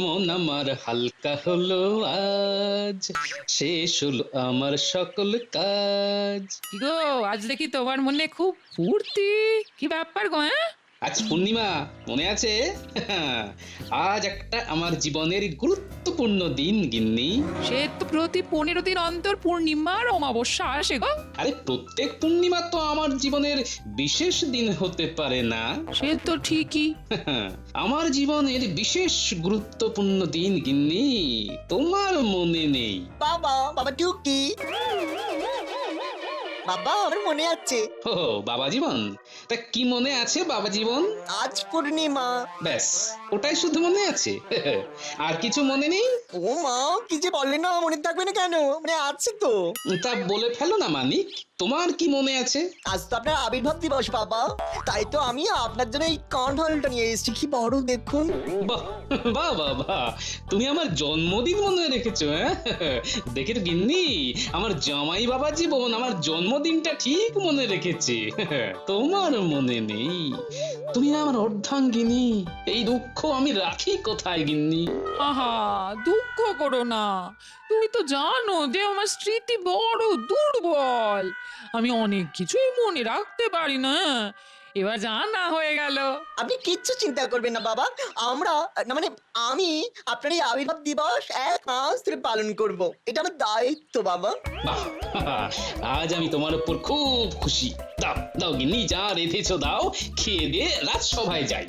মন আমার হালকা হলো আজ, শেষ হলো আমার সকল কাজ। কি গো, আজ দেখি তোমার মনে খুব ফুর্তি। কি ব্যাপার গো? আজ পূর্ণিমা, মনে আছে? আজ একটা আমার জীবনের গুরুত্বপূর্ণ দিন গিন্নি। সে তো প্রতি 15 দিন অন্তর পূর্ণিমার অমাবস্যা আসে গো। আরে প্রত্যেক পূর্ণিমা তো আমার জীবনের বিশেষ দিন হতে পারে না। সে তো ঠিকই। আমার জীবনের বিশেষ গুরুত্বপূর্ণ দিন গিন্নি, তোমার মনে নেই? বাবা বাবা টুকি, বাবা আমার মনে আছে। ও বাবা জীবন, তা কি মনে আছে বাবা জীবন? আজ পূর্ণিমা। ব্যাস, ওটাই শুধু মনে আছে? আর কিছু মনে নেই? ও মা, কি যে বললে না, মনে থাকবে না কেন? মানে আছে তো। তা বলে ফেলো না মানিক, তোমার কি মনে আছে? আজ তো আপনার আবির্ভাব দিবস বাবা, তাই তো আমি আপনার জন্য এই কাঁঠালটা নিয়ে এসেছি। কি বড় দেখুন। বাহ বাহ বাহ বাহ, তুমি আমার জন্মদিন মনে রেখেছো? হ্যাঁ, দেখে তো গিন্নি, আমার জামাই বাবা জীবন আমার জন্মদিনটা ঠিক মনে রেখেছে। তোমার মনে নেই? তুমি আমার অর্ধাঙ্গিনী, এই দুঃখ আমি রাখি কোথায় গিন্নি? আহা, দুঃখ করো না। তুমি তো জানো যে আমার স্মৃতি বড় দুর্বল। আমি অনেক কিছুই মনে রাখতে পারি না। এবার জানা হয়ে গেল। আপনি কিচ্ছু চিন্তা করবেন না বাবা, আমরা না মানে আমি আপনার এই আবির্ভাব দিবস 1 মাস ধরে পালন করব। এটা আমার দায়িত্ব বাবা। বাহ, আজ আমি তোমার উপর খুব খুশি। দাও দাও গিন্নি, যা রেঁধেছো দাও, খেয়ে দিয়ে রাজসভায় যাই।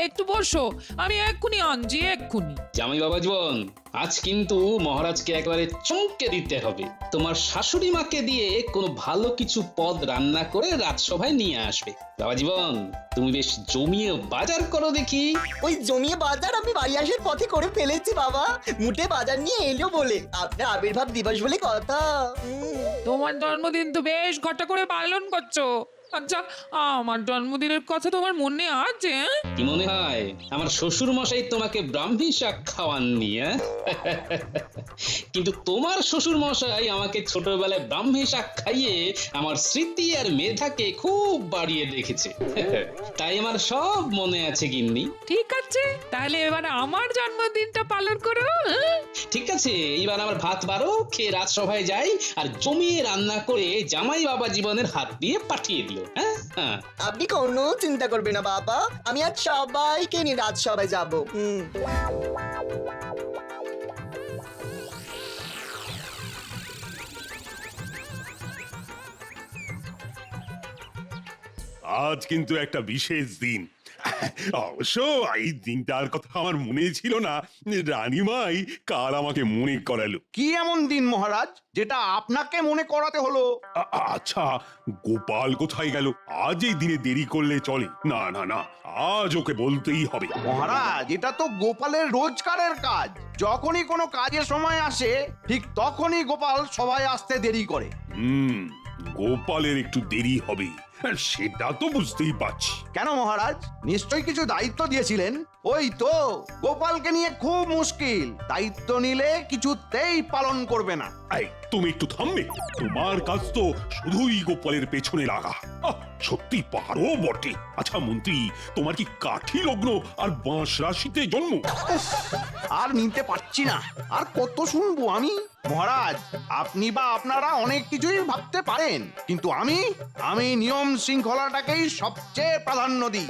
একটু বসো, আমি এক্ষুনি আনছি, এক্ষুনি। জামাই বাবা জীবন, আজ কিন্তু মহারাজকে একেবারে চমকে দিতে হবে। তোমার শাশুড়ি মাকে দিয়ে কোনো ভালো কিছু পদ রান্না করে রাজসভায় নিয়ে আসবে। বাবা জীবন, তুমি বেশ জমিয়ে বাজার করো দেখি। ওই জমিয়ে বাজার আমি বাড়ি আসার পথে করে ফেলেছি বাবা। মুটে বাজার নিয়ে এলো বলে, আপনার আবির্ভাব দিবস বলে কথা। তোমার জন্মদিন তো বেশ ঘটা করে পালন করছো। আচ্ছা, আমার জন্মদিনের কথা তোমার মনে আছে? কি মনে হয় আমার শ্বশুর মশাই তোমাকে ব্রাহ্মী শাক খাওয়াননি? কিন্তু তোমার শ্বশুর মশাই আমাকে ছোটবেলায় ব্রাহ্মী শাক খাইয়ে আমার স্মৃতি আর মেধাকে খুব বাড়িয়ে রেখেছে। তাই আমার সব মনে আছে গিন্নি। ঠিক আছে, তাহলে এবার আমার জন্মদিনটা পালন করো। হ্যাঁ? ঠিক আছে, এইবার আমার ভাত বারো, খেয়ে রাজসভায় যাই আর জমিয়ে রান্না করে জামাই বাবা জীবনের হাত দিয়ে পাঠিয়ে দিল। হ্যাঁ হ্যাঁ, আপনি কোনো চিন্তা করবেন না বাবা, আমি আজ সবাইকে নিয়ে রাজসভায় যাবো। আজ কিন্তু একটা বিশেষ দিন। অবশ্য এই দিনটার কথা আমার মনে ছিল না, রানীমাই কাল আমাকে মনে করালো। কি এমন দিন মহারাজ যেটা আপনাকে মনে করাতে হলো? আচ্ছা, গোপাল কোথায় গেল? আজ এই দিনে দেরি করলে চলে না। না না, আজ ওকে বলতেই হবে। মহারাজ, এটা তো গোপালের রোজকারের কাজ। যখনই কোনো কাজের সময় আসে ঠিক তখনই গোপাল সবাই আসতে দেরি করে। গোপালের একটু দেরি হবে, সেটা তো বুঝতেই পারছি। কেন মহারাজ, নিশ্চয়ই কিছু দায়িত্ব দিয়েছিলেন? ওই তো, গোপালকে নিয়ে খুব মুশকিল। দায়িত্ব নিলে কিছুতেই পালন করবে না। এই, তুমি একটু থামবে? তোমার কাজ তো শুধুই গোপালের পেছনে লাগা। সত্যি পারো বটে। আচ্ছা মন্ত্রী, তোমার কি কাঠি লগ্ন আর বাঁশ রাশিতে জন্ম? আর নিতে পারছি না, আর কত শুনবো আমি? মহারাজ, আপনি বা আপনারা অনেক কিছুই ভাবতে পারেন, কিন্তু আমি নিয়ম শৃঙ্খলাটাকেই সবচেয়ে প্রাধান্য দিই।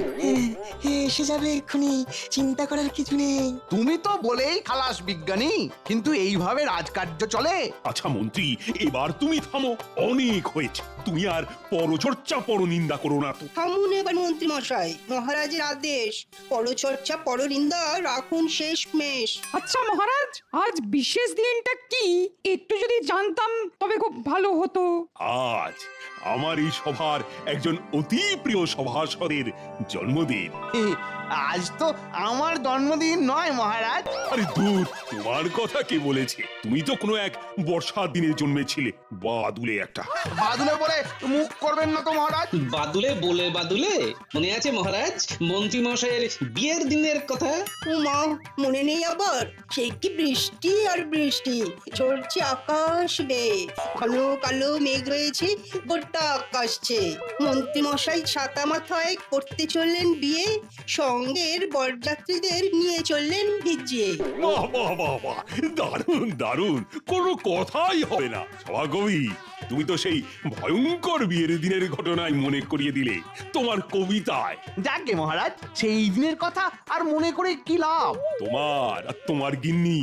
এসে যাবে এক্ষুনি, চিন্তা করার কিছু নেই। তুমি তো বলেই খালাস বিজ্ঞানী, কিন্তু এইভাবে রাজকার্য চলে? আচ্ছা মন্ত্রী, এবার তুমি থামো, অনেক হয়েছে। তুমি আর পরচর্চা পরনিন্দা করো না তো। থামুন এবার মন্ত্রী মশাই, মহারাজের আদেশ। পরচর্চা পরনিন্দা রাখুন শেষমেশ। আচ্ছা মহারাজ, আজ বিশেষ দিনটা কি একটু যদি জানতাম তবে খুব ভালো হতো। আজ আমার এই সভার একজন অতি প্রিয় সভাসদের জন্মদিন। আজ তো আমার জন্মদিন নয় মহারাজ। আরে দূর, তোমার কথা কে বলেছে? তুমি তো কোনো এক বর্ষার দিনে জন্মেছিলে, বাদুলে একটা। বাদুলে বলে মুখ করবেন না তো মহারাজ। বাদুলে বলে বাদুলে মনে আছে মহারাজ মন্ত্রী মশাইয়ের বিয়ের দিনের কথা? উমা, মনে নেই আবার? সেই কি বৃষ্টি আর বৃষ্টি, ঝরছে আকাশ বেয়ে, কালো কালো মেঘ রয়েছে, গোটা আকাশছে। মন্ত্রী মশাই ছাতা মাথায় করতে চললেন বিয়ে, সঙ্গের বরযাত্রীদের নিয়ে চললেন ভিজিয়ে। বাহ বাহ বাহ বাহ, দারুণ দারুণ, কোনো কথাই হবে না। সভাকবি, তুমি তো সেই ভয়ঙ্কর বিয়ের দিনের ঘটনায় মনে করিয়ে দিলে তোমার কবিতায়। যাকে মহারাজ, সেই দিনের কথা আর মনে করে কি লাভ? তোমার আর তোমার গিন্নি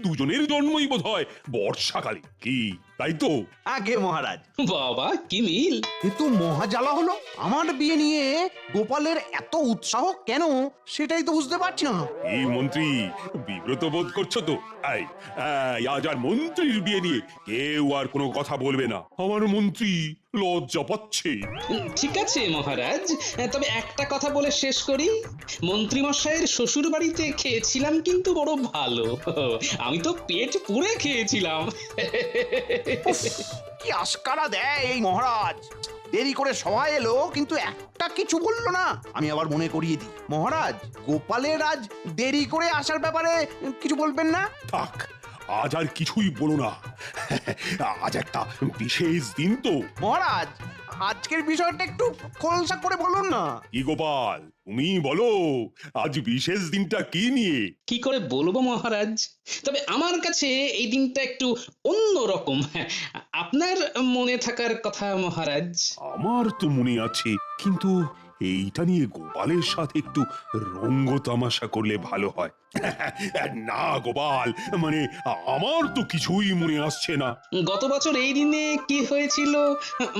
দুজনের জন্মই বোধ হয় বর্ষাকালে, কি তাই তো? আগে মহারাজ। বাবা কি মিল! কিন্তু মহাজালা হলো, আমার বিয়ে নিয়ে গোপালের এত উৎসাহ কেন সেটাই তো বুঝতে পারছি না। এই মন্ত্রী, বিব্রত বোধ করছো তো? এই, আজ আর মন্ত্রীর বিয়ে নিয়ে কেউ আর কোনো কথা বলবে না। আমার মন্ত্রী লজ্জা পাচ্ছে। ঠিক আছে মহারাজ, তবে একটা কথা বলে শেষ করি। মন্ত্রী মশাইয়ের শ্বশুর বাড়িতে খেয়েছিলাম কিন্তু বড় ভালো। আমি তো পেট পুরে খেয়েছিলাম। কি আস্কারা দেয় এই মহারাজ! দেরি করে সবাই এলো কিন্তু একটা কিছু বললো না। আমি আবার মনে করিয়ে দিই, মহারাজ গোপালের আজ দেরি করে আসার ব্যাপারে কিছু বলবেন না? থাক, আজ আর কিছুই বলো না। আজ একটা বিশেষ দিন তো। মহারাজ, আজকের বিষয়টা একটু খোলসা করে বলুন না। কি গোপাল, তুমি বলো, আজ বিশেষ দিনটা কি নিয়ে? কি করে বলবো মহারাজ, তবে আমার কাছে এই দিনটা একটু অন্য রকম। আপনার মনে থাকার কথা মহারাজ। আমার তো মনে আছে, কিন্তু এইটা নিয়ে গোপালের সাথে একটু রঙ্গ তামাশা করলে ভালো হয়। না গোপাল, মানে আমার তো কিছুই মনে আসছে না। গত বছর এই দিনে কি হয়েছিল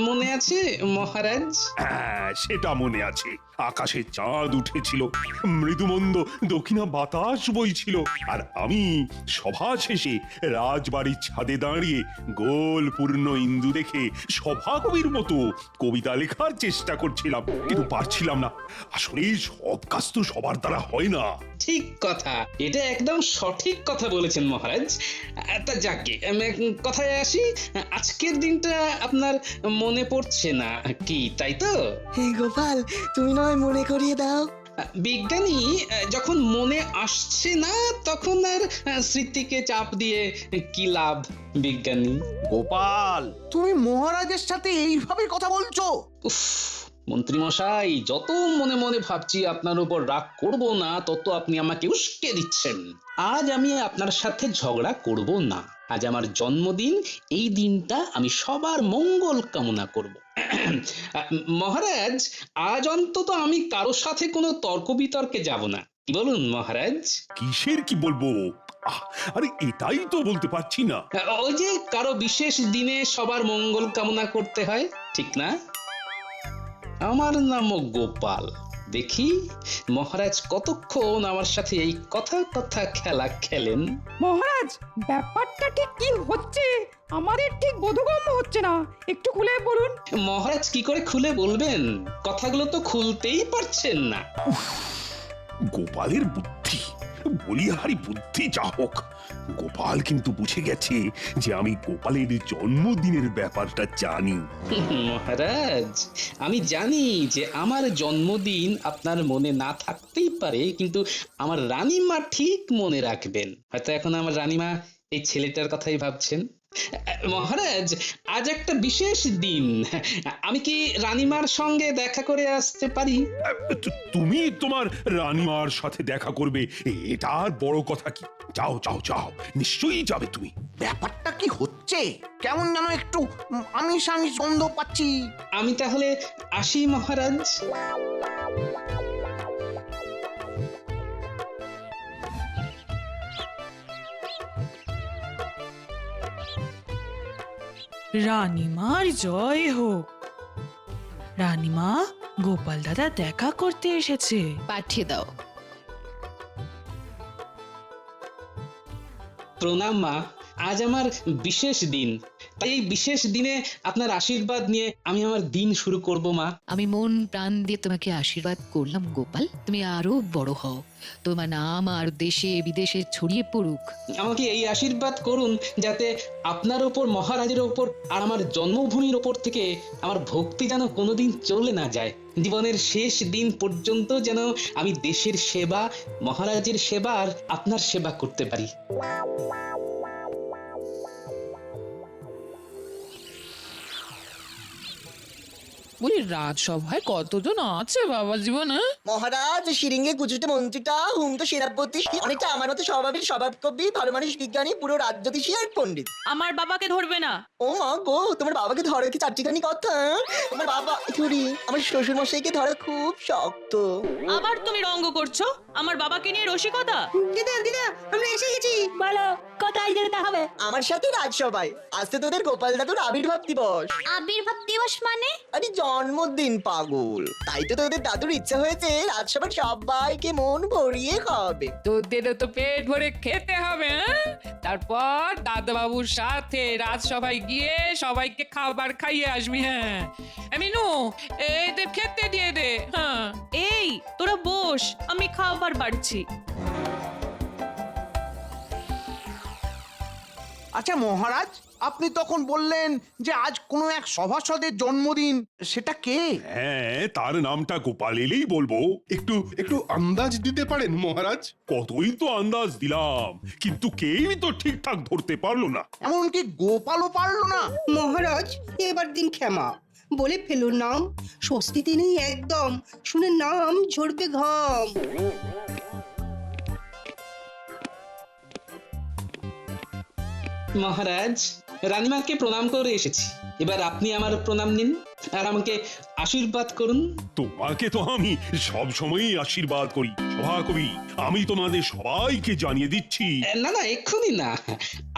মনে আছে মহারাজ? হ্যাঁ, সেটা মনে আছে। আকাশে চাঁদ উঠেছিল, মৃদুমন্দ দক্ষিণা বাতাস বইছিল, আর আমি সভা শেষে রাজবাড়ির ছাদে দাঁড়িয়ে গোল পূর্ণ ইন্দু দেখে সভাকবির মতো কবিতা লেখার চেষ্টা করছিলাম, কিন্তু পারছিলাম না। আসলে সব কাজ তো সবার দ্বারা হয় না। ঠিক কথা, এটা একদম সঠিক কথা বলেছেন মহারাজ। তা যাকে কথায় আসি, আজকের দিনটা আপনার মনে পড়ছে না কি, তাই তো? হে গোপাল, তুমি নয় মনে করিয়ে দাও। বিজ্ঞানী যখন মনে আসছে না তখন আর স্মৃতিকে চাপ দিয়ে কি লাভ বিজ্ঞানী? গোপাল, তুমি মহারাজের সাথে এইভাবে কথা বলছো? উফ, মন্ত্রী মশাই, যত মনে মনে ভাবছি আপনার উপর রাগ করব না, তত আপনি আমাকে উস্কে দিচ্ছেন। আজ আমি আপনার সাথে ঝগড়া করব না। আজ আমার জন্মদিন, এই দিনটা আমি সবার মঙ্গল কামনা করব। মহারাজ, আজ অন্তত আমি কারো সাথে কোনো তর্ক বিতর্কে যাব না, কি বলুন মহারাজ? কিসের কি বলবো? আরে এটাই তো বলতে পারছি না। ওই যে কারো বিশেষ দিনে সবার মঙ্গল কামনা করতে হয়, ঠিক না? আমার নামও গোপাল। দেখি মহারাজ কতক্ষণ আমার সাথে এই কথা কথা খেলা খেলেন। মহারাজ, ব্যাপারটা ঠিক কি হচ্ছে আমাদের ঠিক বোধগম্য হচ্ছে না, একটু খুলে বলুন। মহারাজ কি করে খুলে বলবেন? কথাগুলো তো খুলতেই পারছেন না। গোপালের বুদ্ধি, বলিহারি বুদ্ধি যা হোক, গোপাল কিন্তু বুঝে গেছে যে আমি গোপালের জন্মদিনের ব্যাপারটা জানি। মহারাজ, আমি জানি যে আমার জন্মদিন আপনার মনে না থাকতেই পারে, কিন্তু আমার রানীমা ঠিক মনে রাখবেন। হয়তো এখন আমার রানীমা এই ছেলেটার কথাই ভাবছেন। মহারাজ, আজ একটা বিশেষ দিন, আমি কি রানীমার সঙ্গে দেখা করে আসতে পারি? তুমি তোমার রানীমার সাথে দেখা করবে, এটা আর বড় কথা কি? যাও যাও যাও, নিশ্চয়ই যাবে তুমি। ব্যাপারটা কি হচ্ছে? কেমন যেন একটু আমিষ আমিষ গন্ধ পাচ্ছি। আমি তাহলে আসি মহারাজ। রানীমার জয় হোক। রানীমা, গোপাল দাদা দেখা করতে এসেছে। পাঠিয়ে দাও। প্রণাম মা, আজ আমার বিশেষ দিন, তাই এই বিশেষ দিনে আপনার আশীর্বাদ নিয়ে আমি আমার দিন শুরু করব মা। আমি মন প্রাণ দিয়ে তোমাকে আশীর্বাদ করলাম গোপাল, তুমি আরো বড় হও, তোমার নাম আর দেশে বিদেশে ছড়িয়ে পড়ুক। আমাকে এই আশীর্বাদ করুন যাতে আপনার ওপর, মহারাজের ওপর আর আমার জন্মভূমির ওপর থেকে আমার ভক্তি যেন কোনোদিন চলে না যায়। জীবনের শেষ দিন পর্যন্ত যেন আমি দেশের সেবা, মহারাজের সেবা আর আপনার সেবা করতে পারি। বলি রাজসভায় কতজন আছে বাবা জীবন? হ্যাঁ? মহারাজ, শিরিঙ্গে গুজুটে মন্ত্রীটা, হুমতো সেনাপতি, অনেকটা আমার মতো স্বভাবের স্বভাব কবি, ভালো মানুষ, বিজ্ঞানী, পুরো রাজ্যতীশী আর পণ্ডিত। আমার বাবাকে ধরবে না। ও মা গো, তোমার বাবাকে ধরো কি চারটিখানি কথা? তোমার বাবা থুরি, আমার শ্বশুর মশাইকে ধরা খুব শক্ত। আবার তুমি রঙ্গ করছো আমার বাবাকে নিয়ে রসিকতা? দিদা দিদা, আমরা এসে গেছি। বলো কোথায় যেতে হবে? আমার সাথে রাজসভায় আসতে তোদের গোপাল দাদুর আবির্ভাব দিবস। আবির্ভাব দিবস মানে? আরে জন্মদিন পাগল, তাই তো তোদের দাদুর ইচ্ছা হয়েছে রাজসভার সবাইকে মন ভরিয়ে খাওয়াবে। তোদেরও তো পেট ভরে খেতে হবে। হ্যাঁ? তারপর দাদাবাবুর সাথে রাজসভায় গিয়ে সবাইকে খাবার খাইয়ে আসবি। হ্যাঁ মিনু, এদের খেতে দিয়ে দে। হ্যাঁ, এই তোরা বস, আমি খাবার বাড়ছি। আচ্ছা মহারাজ, আপনি তখন বললেন যে আজ কোনো এক সভাসদের জন্মদিন, সেটা কে? হ্যাঁ, তার নামটা গোপাল এলেই বলবো। একটু একটু আন্দাজ দিতে পারেন মহারাজ? কতই তো আন্দাজ দিলাম, কিন্তু কেউই তো ঠিকঠাক ধরতে পারলো না। এমনকি গোপালও পারলো না? মহারাজ, এবার দিন ক্ষমা, বলে ফেলুন নাম, স্বস্তিতে নেই একদম, শুনে নাম ঝরবে ঘাম। মহারাজ, রানীমাকে প্রণাম করে এসেছি, এবার আপনি আমার প্রণাম নিন আর আমাকে আশীর্বাদ করুন। তোমাকে তো আমি সব সময়ই আশীর্বাদ করি সভাকবি। আমি তোমাদের সবাইকে জানিয়ে দিচ্ছি। না না, এক্ষুনি না,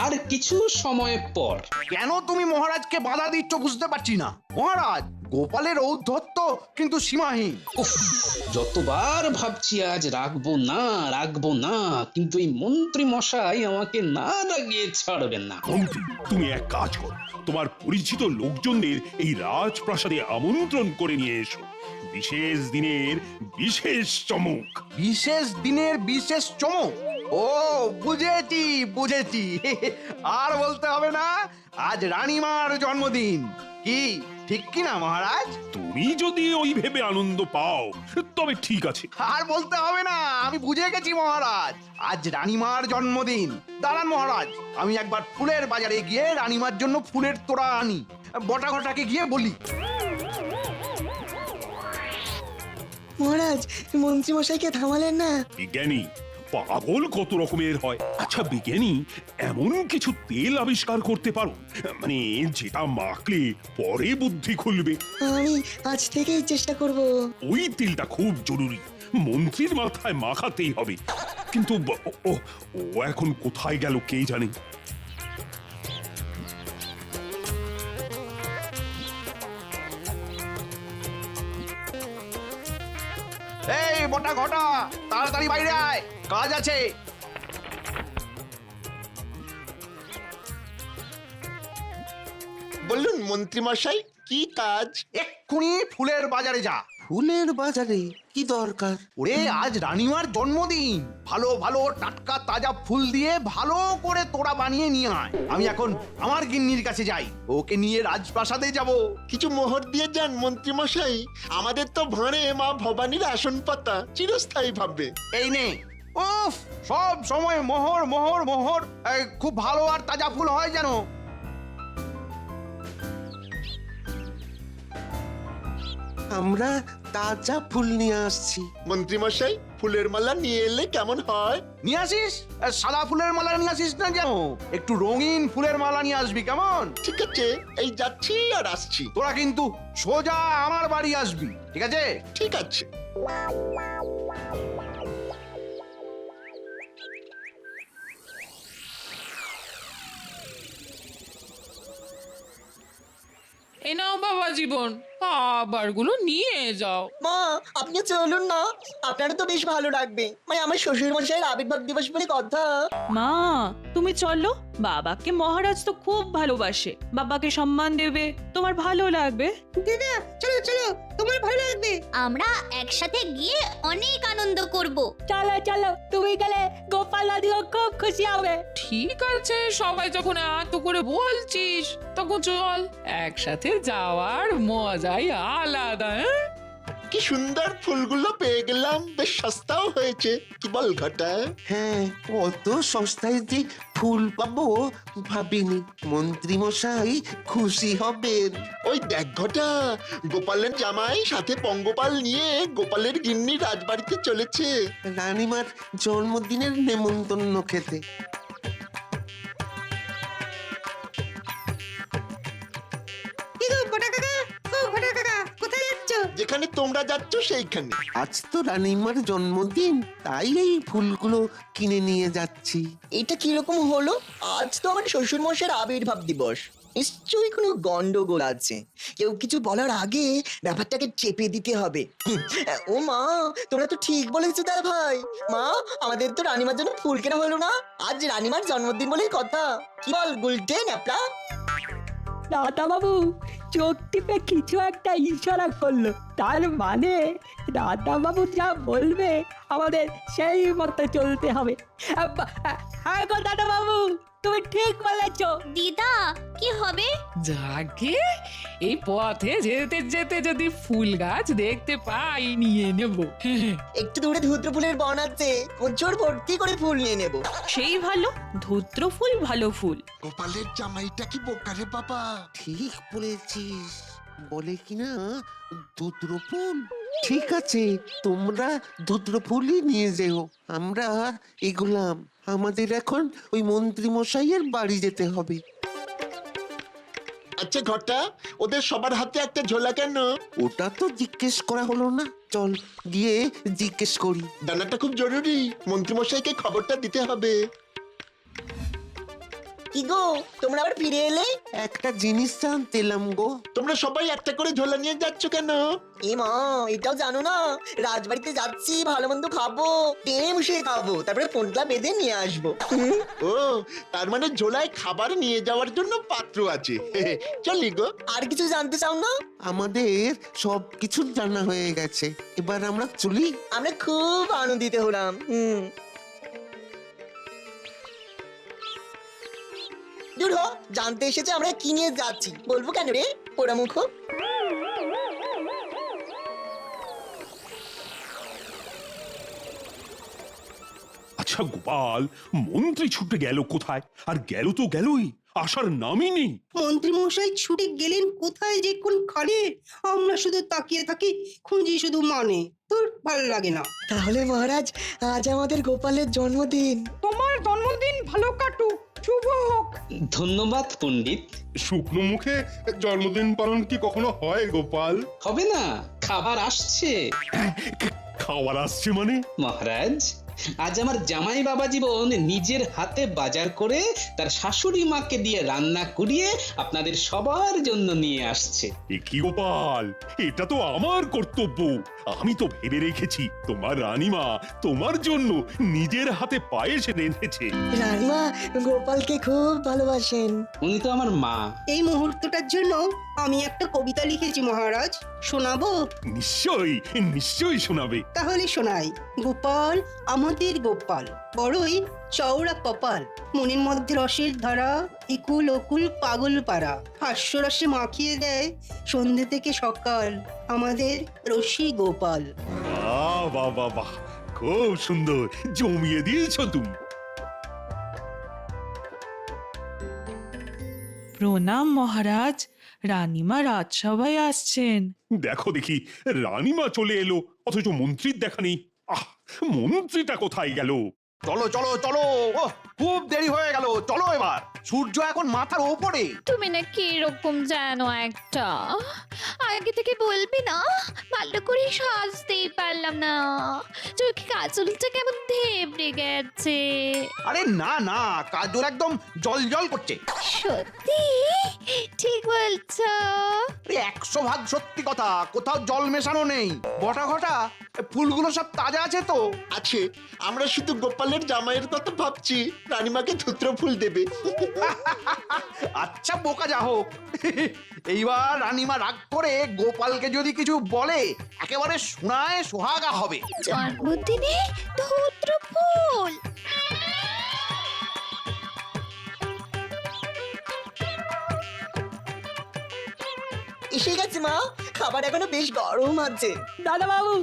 আর কিছু সময় পর। কেন তুমি মহারাজকে বাধা দিচ্ছ বুঝতে পারছি না। মহারাজ, গোপালের ঔদ্ধত্য কিন্তু সীমাহীন। উফ, যতবার ভাবছি আজ রাখবো না, কিন্তু এই মন্ত্রী মশাই আমাকে না লাগিয়ে ছাড়বেন না। মন্ত্রী, তুমি এক কাজ করো, তোমার পরিচিত লোকজনদের এই রাজপ্রাসাদে আমন্ত্রণ করে নিয়ে এসো। বিশেষ দিনের বিশেষ চমক। বিশেষ দিনের বিশেষ চমক? ও বুঝেছি বুঝেছি। আর বলতে হবে না, আজ রানীমার জন্মদিন। কি ঠিক কি না মহারাজ? তুমি যদি ওই ভেবে আনন্দ পাও তবে ঠিক আছে। আর বলতে হবে না, আমি বুঝে গেছি মহারাজ, আজ রানীমার জন্মদিন। দাঁড়ান মহারাজ, আমি একবার ফুলের বাজারে গিয়ে রানীমার জন্য ফুলের তোড়া আনি। বটা ঘটাকে গিয়ে বলি। মহারাজ, মন্ত্রী মশাইকে থামালেন না। বিজ্ঞানী পাগল কত রকমের হয়। আচ্ছা বিজ্ঞানী, এমন কিছু তেল আবিষ্কার করতে পারো মানে যেটা মাখলে পরে বুদ্ধি খুলবে? আমি আজ থেকেই চেষ্টা করব। ওই তেলটা খুব জরুরি, মন্ত্রীর মাথায় মাখাতেই হবে। কিন্তু ও এখন কোথায় গেল কে জানে। এই বটা ঘটা, তাড়াতাড়ি বাইরে আয়, কাজ আছে। বলুন মন্ত্রী মশাই, কি কাজ? এক্ষুনি ফুলের বাজারে যা। ফুলের বাজারে কি দরকার? ওরে, আজ রানীমার জন্মদিন, ভালো ভালো টাটকা তাজা ফুল দিয়ে ভালো করে তোড়া বানিয়ে নিয়ে আয়। আমি এখন আমার গিন্নির কাছে যাই, ওকে নিয়ে রাজপ্রাসাদে যাব। কিছু মোহর দিয়ে যান মন্ত্রী মশাই, আমাদের তো ভাঁড়ে মা ভবানীর আসন পাতা চিরস্থায়ী ভাববে। এই নে। উফ, সব সময় মোহর মোহর মোহর। খুব ভালো আর তাজা ফুল হয় যেন। আমরা তাজা ফুল নিয়ে আসছি। মন্ত্রী মশাই, ফুলের মালা নিয়ে এলে কেমন হয়? নিয়ে আসিস? সাদা ফুলের মালা নিয়ে আসিস না যেন, একটু রঙিন ফুলের মালা নিয়ে আসবি, কেমন? ঠিক আছে, এই যাচ্ছি আর আসছি। তোরা কিন্তু সোজা আমার বাড়ি আসবি, ঠিক আছে? ঠিক আছে। এই নাও বাবা জীবন, খাবারগুলো নিয়ে যাও। মা আপনি চলুন না, আপনারও তো বেশ ভালো লাগবে, মানে আমার শ্বশুর মশাইয়ের আবির্ভাব দিবস বলে কথা। মা তুমি চলো, বাবাকে মহারাজ তো খুব ভালোবাসে, বাবাকে সম্মান দেবে, তোমার ভালো লাগবে। দিদা চলো চলো, তোমার ভালো লাগবে। আমরা একসাথে গিয়ে অনেক আনন্দ করব। চলো চলো, তুমি গেলে গোপাল দাদিও খুব খুশি হবে। ঠিক আছে, সবাই যখন এত করে বলছিস তখন চল, একসাথে যাওয়ার মজাই আলাদা। কি সুন্দর ফুলগুলো পেয়ে গেলাম, বেশ সস্তাও হয়েছে, কি বল ঘটা? হ্যাঁ, অত সস্তায় যে ফুল পাবো ভাবিনি। মন্ত্রী মশাই খুশি হবেন। ওই দেখ ঘটা, গোপালের জামাই সাথে পঙ্গপাল নিয়ে গোপালের গিন্নি রাজবাড়িতে চলেছে রানীমার জন্মদিনের নেমন্তন্ন খেতে। কি গো গোটা কাকা, ও গোটা কাকা, কোথায় যাচ্ছ? যেখানে তোমরা যাচ্ছ সেইখানে। আজ তো রানীমার জন্মদিন, তাই এই ফুলগুলো কিনে নিয়ে যাচ্ছি। এটা কিরকম হলো? আজ তো আমার শ্বশুর মশাইয়ের আবির্ভাব দিবস, নিশ্চয়ই কোনো গন্ডগোল আছে। কেউ কিছু বলার আগে ব্যাপারটাকে চেপে দিতে হবে। ও মা, তোমরা তো ঠিক বলেছো দাদা ভাই। মা, আমাদের তো রানীমার জন্য ফুল কেনা হলো না, আজ রানীমার জন্মদিন বলেই কথা। কি বল গুলটে ন্যাপলা? দাদা বাবু চোখ টিপে কিছু একটা ইশারা করলো, তার মানে দাদা বাবু যা বলবে আমাদের সেই মতো চলতে হবে। হ্যাঁ গো দাদা বাবু, তুমি ঠিক বলেছ। দিদা কি হবে? যাকে এই পথে যেতে যেতে যদি ফুল গাছ দেখতে পাই নিয়ে নেব। একটু দূরে ধুদ্র ফুলের বন আছে, প্রচুর ভর্তি করে ফুল নিয়ে নেব। সেই ভালো, ধূত্র ফুল ভালো ফুল। গোপালের জামাইটা কি বোকারে বাবা? ঠিক বলেছিস, বলে কিনা ধুদ্র ফুল। ঠিক আছে, তোমরা ধুদ্র ফুলই নিয়ে যেও, আমরা এগুলাম। আমাদের এখন ওই মন্ত্রী মশাইয়ের বাড়ি যেতে হবে। আচ্ছা ঘটা, ওদের সবার হাতে একটা ঝোলা কেন? ওটা তো জিজ্ঞেস করা হলো না, চল গিয়ে জিজ্ঞেস করি। জানাটা খুব জরুরি, মন্ত্রী মশাইকে খবরটা দিতে হবে। কি গো, তোমরা আবার ফিরে এলে? একটা জিনিস জানতে এলাম গো। তোমরা সবাই একটা করে ঝোলা নিয়ে যাচ্ছ কেন? এ মা, এটাও জানো না? রাজবাড়িতে যাচ্ছি, ভালো মন্দ খাবো, টেনে বসে খাবো, তারপরে ফোনটা বেঁধে নিয়ে আসবো। ও, তার মানে ঝোলায় খাবার নিয়ে যাওয়ার জন্য পাত্র আছে। চলি গো। আর কিছু জানতে চাও না? আমাদের সব কিছু জানা হয়ে গেছে, এবার আমরা চলি। আমরা খুব আনন্দিত হলাম। দূর হ, জানতে এসেছে আমরা কি নিয়ে যাচ্ছি, বলবো কেন রে পোড়ামুখ? আচ্ছা গোপাল, মন্ত্রী ছুটে গেল কোথায়? আর গেল তো গেলই, আসার নামই নেই। মন্ত্রী মশাই ছুটে গেলেন কোথায় যে কোন খানে, আমরা শুধু তাকিয়ে থাকি, খুঁজি শুধু মানে, তোর ভালো লাগে না। তাহলে মহারাজ, আজ আমাদের গোপালের জন্মদিন। তোমার জন্মদিন ভালো কাটুক, শুভ হোক। ধন্যবাদ পণ্ডিত। শুকনো মুখে জন্মদিন পালন কি কখনো হয় গোপাল? হবে না, খাবার আসছে। খাবার আসছে মানে? মহারাজ, আজ আমার জামাই বাবা জীবন নিজের হাতে বাজার করে তার শাশুড়ি মাকে দিয়ে রান্না করিয়ে আপনাদের সবার জন্য নিয়ে আসছে। এ কি গোপাল, এটা তো আমার কর্তব্য। আমি তো ভেবে রেখেছি তোমার রানীমা তোমার জন্য নিজের হাতে পায়েস রেঁধেছে। রানীমা গোপালকে খুব ভালোবাসেন। উনি তো আমার মা। এই মুহূর্তটার জন্য আমি একটা কবিতা লিখেছি মহারাজ, শোনাবো? নিশ্চয়ই নিশ্চয়ই শোনাবে। তাহলে শোনাই। গোপাল আমাদের গোপাল, বড়ই চওড়া কপাল, মনের মধ্যে রসের ধারা, ইকুল অকুল পাগল পাড়া, হাস্যরসে মাখিয়ে দেয় সন্ধে থেকে সকাল, আমাদের রসি গোপাল। বাহ বাহ বাহ বাহ, খুব সুন্দর, জমিয়ে দিয়েছো তুমি। প্রণাম মহারাজ, রানীমা রাজসভায় আসছেন। দেখো দেখি, রানীমা চলে এলো, অথচ মন্ত্রীর দেখা নেই। আহ, মন্ত্রীটা কোথায় গেল? চলো চলো চলো, ওহ খুব দেরি হয়ে গেল, চলো এবার। সূর্য এখন মাথার ওপরে। তুমি না কি এরকম জানো একটা, আগে থেকে বলবি না? ভালো করে সাজতেই পারলাম না, চোখে কাজলটা কেমন ধেবড়ে গেছে। আরে না না, কাজল একদম জল জল করছে। সত্যি ঠিক বলছো। 100% সত্যি কথা, কোথাও জল মেশানো নেই। বটা ঘটা ফুলগুলো সব তাজা আছে তো? আছে, আমরা শুধু গোপালের জামাইয়ের কথা ভাবছি, রানীমাকে ধুত্র ফুল দেবে। আচ্ছা বোকা যা হোক, এইবার রানীমা রাগ করে গোপালকে যদি কিছু বলে একেবারে শোনায় সোহাগা হবে। জন্মদিনে ধুত্র ফুল। এসে গেছে মা, খাবার এখনো বেশ গরম আছে। দাদা বাবু,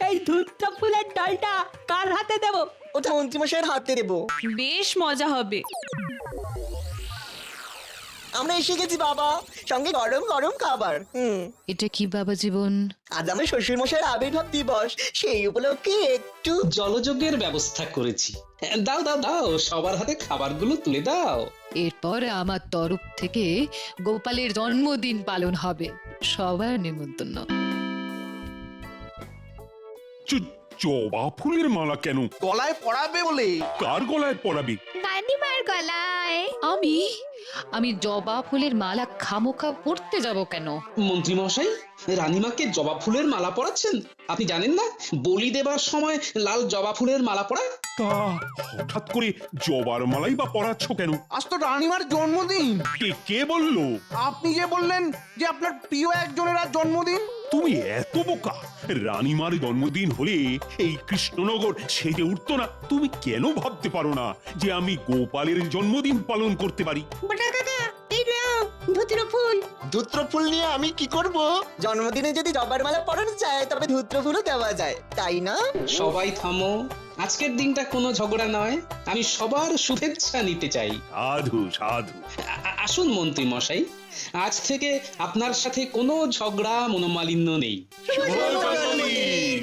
এই ধূর্ত ফুলের ডালটা কার হাতে দেব? ওটা মন্ত্রীমশাইয়ের হাতে দেবো। বেশ মজা হবে। আমরা এসে গেছি বাবা, সঙ্গে গরম গরম খাবার। এটা কি বাবা জীবন? আজ আমার শ্বশুর মশাইয়ের আবির্ভাব দিবস, সেই উপলক্ষে একটু জলযোগের ব্যবস্থা করেছি। দাও দাও দাও, সবার হাতে খাবারগুলো তুলে দাও। এরপর আমার তরফ থেকে গোপালের জন্মদিন পালন হবে, সবার নিমন্ত্রণ। জবা ফুলের মালা কেন? গলায় পড়াবে বলে। কার গলায় পরাবি? রানীমার গলায়। আমি জবা ফুলের মালা খামোখা পড়তে যাব কেন? মন্ত্রী মশাই, রানীমাকে জবা ফুলের মালা পরাচ্ছেন? আপনি জানেন না বলি দেবার সময় লাল জবা ফুলের মালা পরায়? তা হঠাৎ করে জবার মালাই বা পরাচ্ছ কেন? আজ তো রানীমার জন্মদিন। কে বললো? আপনি যে বললেন যে আপনার প্রিয় একজনের আজ জন্মদিন। তুমি এত বোকা! রানীমার জন্মদিন হলে এই কৃষ্ণনগর সেজে উঠতো না। তুমি কেন ভাবতে পারো না যে আমি গোপালের জন্মদিন পালন করতে পারি? বটা কাকা, এই নাও ধুত্র ফুল। ধুত্র ফুল নিয়ে আমি কি করব? জন্মদিনে যদি জবার মালা পরানো যায় তবে ধূত্র ফুলও দেওয়া যায়, তাই না? সবাই থামো, আজকের দিনটা কোনো ঝগড়া নয়, আমি সবার শুভেচ্ছা নিতে চাই। সাধু সাধু। আসুন মন্ত্রী মশাই, আজ থেকে আপনার সাথে কোনো ঝগড়া মনোমালিন্য নেই। শুভ জন্মদিন।